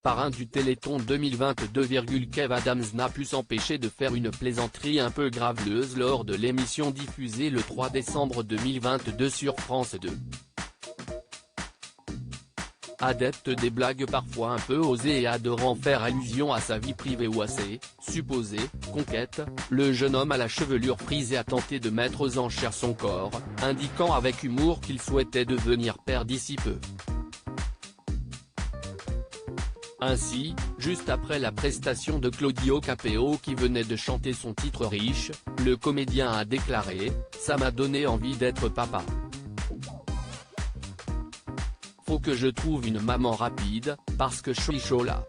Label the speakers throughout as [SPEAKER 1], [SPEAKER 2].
[SPEAKER 1] parrain du Téléthon 2022. Kev Adams n'a pu s'empêcher de faire une plaisanterie un peu graveleuse lors de l'émission diffusée le 3 décembre 2022 sur France 2. Adepte des blagues parfois un peu osées et adorant faire allusion à sa vie privée ou à ses supposées conquêtes, le jeune homme à la chevelure frisée a tenté de mettre aux enchères son corps, indiquant avec humour qu'il souhaitait devenir père d'ici peu. Ainsi, juste après la prestation de Claudio Capéo qui venait de chanter son titre Riche, le comédien a déclaré « Ça m'a donné envie d'être papa. Faut que je trouve une maman rapide, parce que je suis chaud là.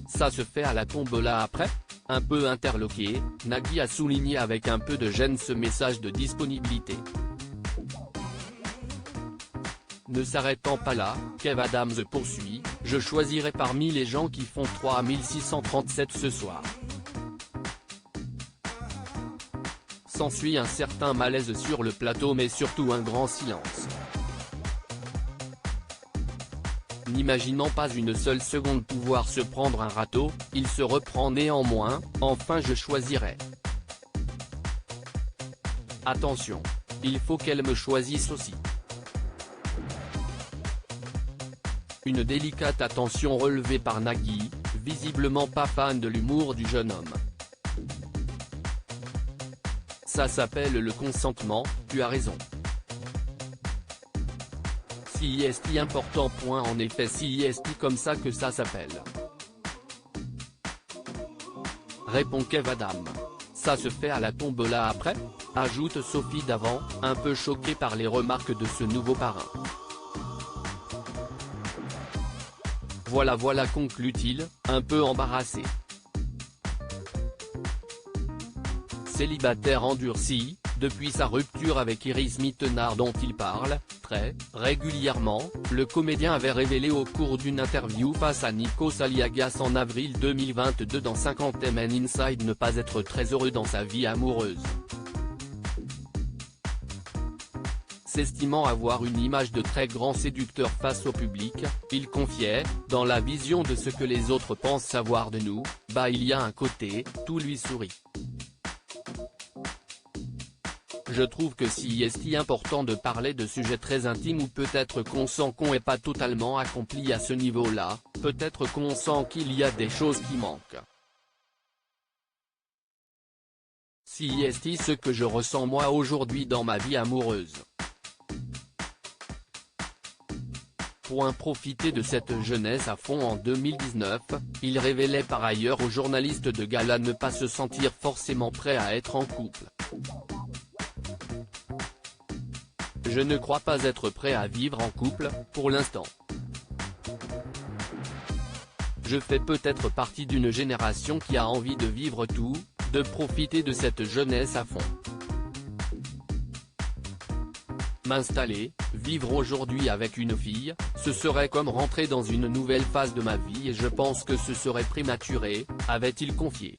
[SPEAKER 1] Ça se fait à la tombola après ?» Un peu interloqué, Nagui a souligné avec un peu de gêne ce message de disponibilité. Ne s'arrêtant pas là, Kev Adams poursuit, « Je choisirai parmi les gens qui font 3637 ce soir. » S'ensuit un certain malaise sur le plateau mais surtout un grand silence. N'imaginant pas une seule seconde pouvoir se prendre un râteau, il se reprend néanmoins, « Enfin je choisirai. Attention. Il faut qu'elle me choisisse aussi. » Une délicate attention relevée par Nagui, visiblement pas fan de l'humour du jeune homme. Ça s'appelle le consentement, tu as raison. Si est important. En effet si est comme ça que ça s'appelle. Répond Kev Adams. Ça se fait à la tombola après, ajoute Sophie Davant, un peu choquée par les remarques de ce nouveau parrain. Voilà conclut-il, un peu embarrassé. Célibataire endurci, depuis sa rupture avec Iris Mittenard dont il parle très régulièrement, le comédien avait révélé au cours d'une interview face à Nikos Aliagas en avril 2022 dans 50M Inside ne pas être très heureux dans sa vie amoureuse. S'estimant avoir une image de très grand séducteur face au public, il confiait, dans la vision de ce que les autres pensent savoir de nous, bah il y a un côté, tout lui sourit. Je trouve que si est important de parler de sujets très intimes ou peut-être qu'on sent qu'on n'est pas totalement accompli à ce niveau-là, peut-être qu'on sent qu'il y a des choses qui manquent. Si est ce que je ressens moi aujourd'hui dans ma vie amoureuse. Profiter de cette jeunesse à fond en 2019, il révélait par ailleurs aux journalistes de gala ne pas se sentir forcément prêt à être en couple. Je ne crois pas être prêt à vivre en couple, pour l'instant. Je fais peut-être partie d'une génération qui a envie de vivre tout, de profiter de cette jeunesse à fond. M'installer, vivre aujourd'hui avec une fille, ce serait comme rentrer dans une nouvelle phase de ma vie et je pense que ce serait prématuré, avait-il confié.